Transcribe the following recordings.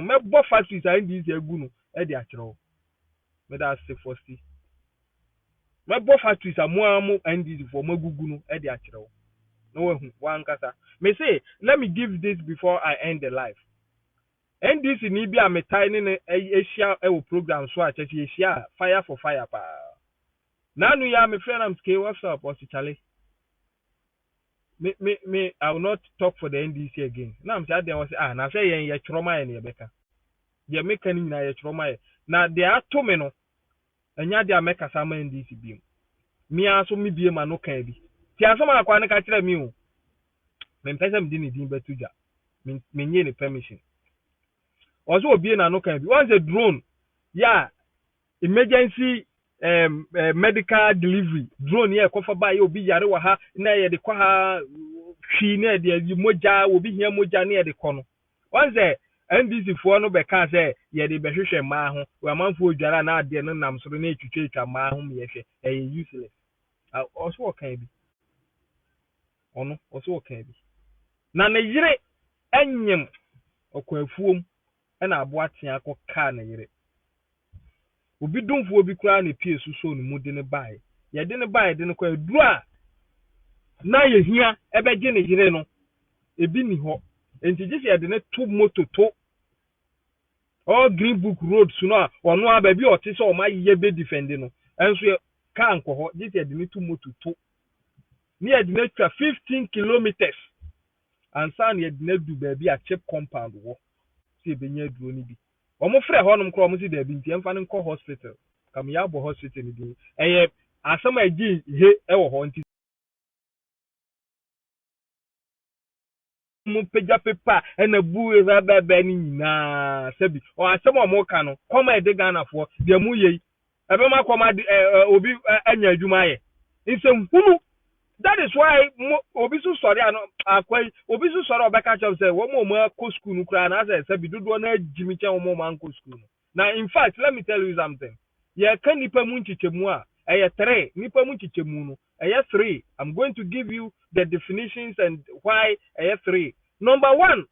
me bo factories NDC egu no e de akere me da say first me bo factories amu NDC for magugu no e de akere no we wan kasa me say let me give this before I end the live. NDC ni bi ametai ne ehia e program so a cheche ehia fire for fire pa na nu ya me friend am scale what's up or chale me I will not talk for the NDC again. Now I'm saying there was na say yen ye choroma ye beka ye meka ni na ye choroma ye na they are to me no enya dia meka sama NDC bi me aso me bi ma no kan bi ti aso ma kwa ne ka kire mi o me mpesa me di ni din betuja me nye ni permission also obi na no kan bi once a drone yeah emergency medical delivery drone here kofa ba ye obi yare wa ha na ye de kwa ha hwi na de moja obi hia moja na ye de kono once NDC for no be kan say ye de be hwehwe ma ho wa manfo odwara na ade no nam soro na etwetwa ma ho me ye hwe useless also okan bi ono also okan bi na ne yire enyem okwafuom na aboaten akọ na yire obi domfo obi kura na pie suso no mu de ne bae ye de ne bae de ne kwa duru a na ye hia ebeje ne yire no ebi ni ho enti gisi ye de ne to moto to all green book road so no ono aba bi o te so o ma ye be defend no enso ka nko ho gisi ye de ne to moto to ni ye de ne twa 15 kilometers and san ye de ne du ba bi a chip compound wo se benya duro ni bi omo frɛ hɔ nom kro omo si da bi nti emfa ne nkɔ hospital kam ya bo hospital ni bi eye asɛm agi he ɛwɔ hɔ nti mo pagya pepa ɛna bu eza bɛbɛ ni nyinaa sabi o asɛm omo ka no kɔma ede Ghana fo de mu yei ebe ma kɔma obi anya adwuma ye nsɛm hunu. That is why obi so sorry ano akwai obi so sorry obeka chop say wo mo ko school no kra na say bi dodo na jimi chen wo mo man ko school. Now in fact let me tell you something. Ye kan nipa mu nchichemu a eye 3 nipa mu nchichemu no eye 3. I'm going to give you the definitions and why eye 3. Number 1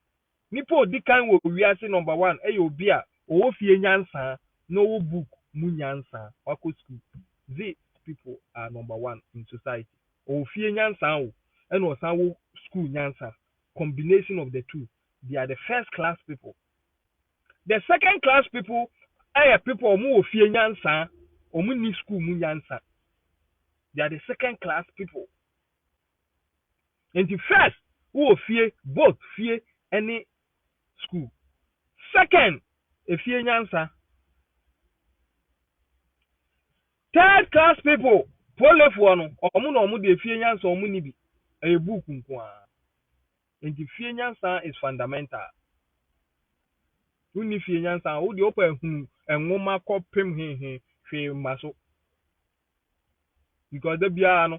nipa odi kan wo wiase number 1 eye obi a wo fie nyansa no wo book mu nyansa wa ko school. These people are number 1 in society. Ofie nyansa wo and osan school nyansa combination of the two. They are the first class people. The second class people are people who ofie nyansa omu ni school mu nyansa. They are the second class people. And the first who ofie both fie any school. Second ofie nyansa. Third class people Polefo no omu na omu de fie nyansa omu ni bi e book nko a enti fie nyansa is fundamental. Uni fie nyansa wo de opa hu enwoma kopem hwe maso because the bia no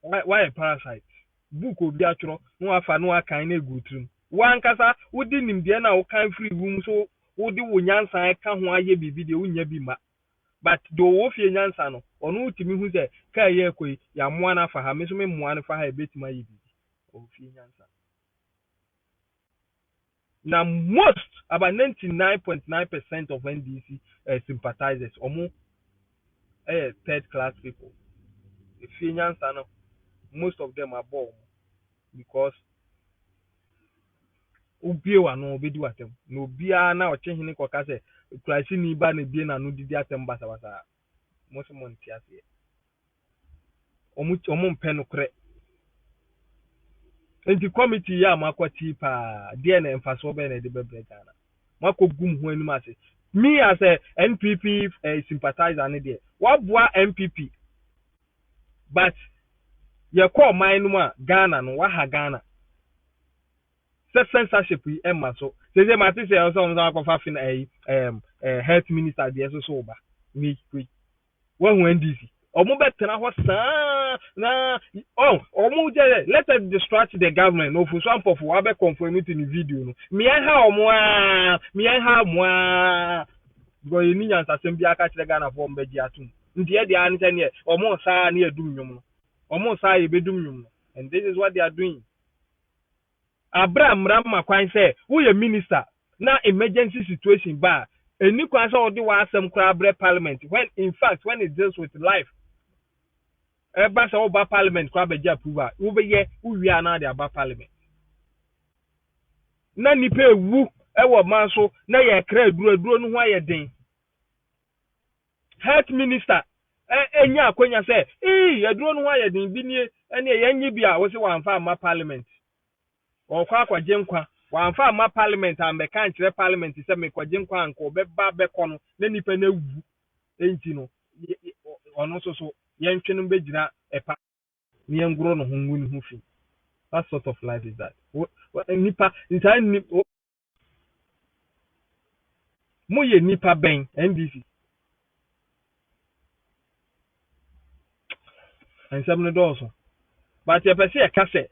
why a parasite book obi atro no afa no akan na egutrum wan kasa wo di nimde na wo kan free room so wo di wo nyansa ka ho aye bibi de wo nya bi ma. But do wo fie nyansa no onu utimi hu se ka ye koi ya moa na fa ha me so me moa na fa ha betima yi bi o fie nyansa. Now most about 99.9% of NDC sympathizers omo third class people. Fie nyansa no most of them are born because ubie wa no obedi watem no bia na o chehini koka se krasi ni ba na bie na no didi atem basa basa mo se mon tiase omu mpe no kre enti committee ya makwati pa de na emfaso be na de bebre Ghana makogum ho anim ase me as a NPP sympathizer ne de waboa NPP but ye call mine no Ghana no wa ha Ghana censorship emma so say mati say also on akwa fin health minister dey so ba we when NDC omo betena ho saa na omo je let us distract the government no for some of we be confirm it in the video no me ha omo go ni nyansa sem bia ka kire Ghana for mbeji atum ndi e dey an say ne omo saa na edum nwum no omo saa ye bedum nwum no and this is what they are doing. Abraham Ramma kwan say who your minister na emergency situation ba eni kwa so odi wa asem kra bre parliament when in fact when it deals with life eba so ba parliament kwa beja approval wo be ye wo wi na de ba parliament na nipa ewu ewo man so na ye kra aduro no ho ayeden health minister enya akonya say aduro no ho ayeden bi nie ene yenye bi a wo se wan fa ma parliament o kwa akwaje nkwa wan fa ma parliament ambeka nkyere parliament se me kwaje nkwa anko be ba be kono na nipa na wu enti no ono so yentwe no begina epa ni engro no ho ngu ni ho fi. What sort of life is that? Nipa inside mo ye nipa ben NDC and some no also but you person e ka se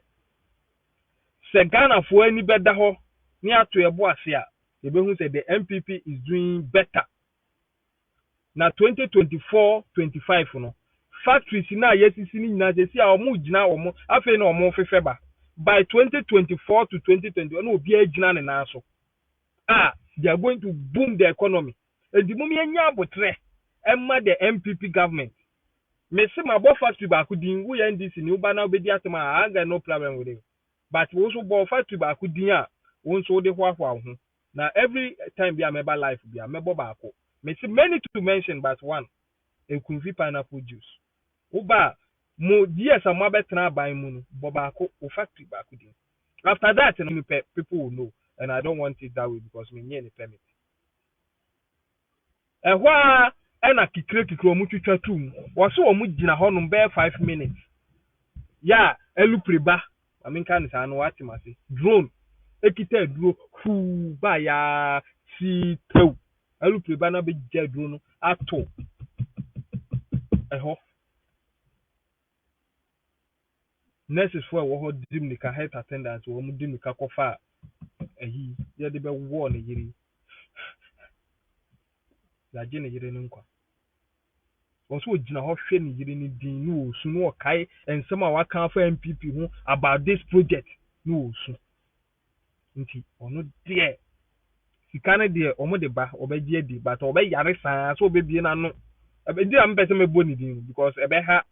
Ghana fo ani beda ho ni ato ebo ase a e be hu say the MPP is doing better na 2024-25 no factories na yesisi ni nyina se si a omo gina omo afi na omo fefe ba by 2024 to 2020 no obi agina ne na so they are going to boom the economy and the moment enya abotre emma the MPP government me say my bo factory ba ku din wo NDC ni uba na obedi atema I got no problem with it but we also bo factory ba ku din a won so de hwahwa ho na every time be a member life be a member ba ko me say many to mention but one a kunfi pineapple juice uba mo yes am abetena ban mu no bo ba ko o factory ba ku din after that no people will know and I don't want it that way because me near the permit ehwa ena kikire omu twetwa tum wo so omu gina ho no be 5 minutes ya elupriba I mean kan say no what mase drone ekita duro hu ba ya si tew elupriba na be gya duro no ato eho nurses for wo ho dim ni ka health attendants wo mu dim ni ka kofa ehi ye de be wo ne yiri ya je ne yiri ni nkwa also gina ho hwe ne yiri ni din no osu no okai ensem a waka fa MPP ho about this project no osu nti ono de sikane de omo de ba obegie di but obe yare san so obebie na no ebedi am pese mebo ni din because ebe ha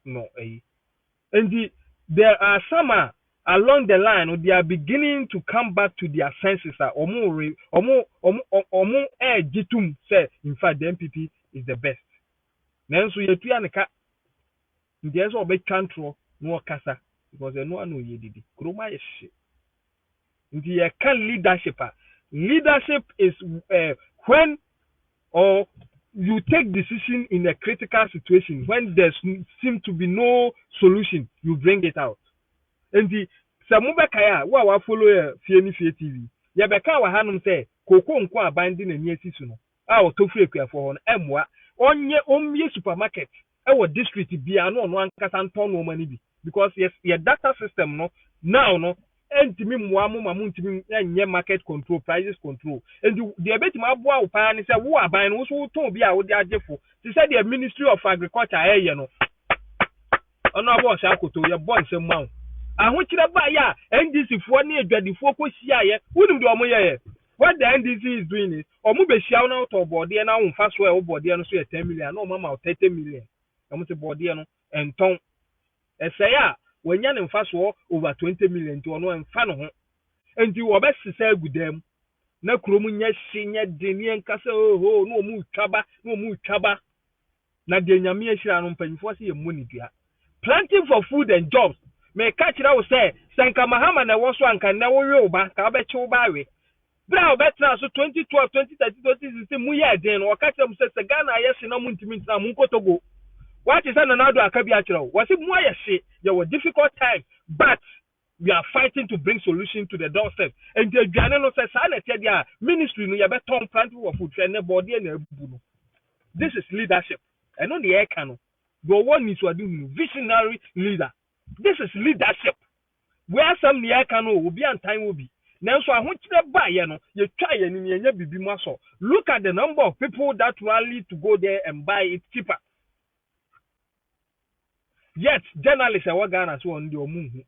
no and there are some along the line they are beginning to come back to their senses omo gitum say in fact the MPP is the best nanso yetua ne ka ndiye so obe twantro no kasa because no anu yedidi kroma yehye ndi ye can leadership is when or you take decision in a critical situation when there seem to be no solution you bring it out and the samubekaya wa follow fie TV ya beka wa hanum say koko nko abandi na ni asisu no a otofu ekuafo ho no emwa onye omye supermarket e district bia no no ankasa nton no mani bi because yes your data system no now no entimi muamu mamu ntimi enye market control prices control and the ebeti ma boa wo pa ni say wo aban no so ton bi a wo de agefo ti say the Ministry of Agriculture eye no ono abo sha koto ye boy nsem ma ahokire ba ya NDC fo na edwadifo ko hia ye wunum de omo ye what the NDC is doing is omo be hia na to board e na won fa so e wo board e no so 10 million na omo ma 30 million omo se board e no enton esaya wanya ne mfa so over 20 million to ono emfa no ho enti wo be sisa agudam na kromu nya hye deni enkasa oho no mu twaba na de nyame ahira no mpanyifo se ye money dua planting for food and jobs me catch ra wo say sanka mahama na wo so anka na wo we uba ka be che uba we bra wo betra so 2012 2013 2016 mu ye den no catch am say Ghana yesi na mu ntimi ntra mu nkotogo what is another akabi achiro was it more yesi there were difficult times but we are fighting to bring solution to the doorstep and the Ghana no say sa na tie dia ministry no ye be ton planting for food and body na ebu no this is leadership and on the air cano the one is what visionary leader. This is leadership. Where some near cano will be and time will be. Now, so I want you to buy, you try and you be muscle. Look at the number of people that rally to go there and buy it cheaper. Yet, journalists are Ghana so on the moon.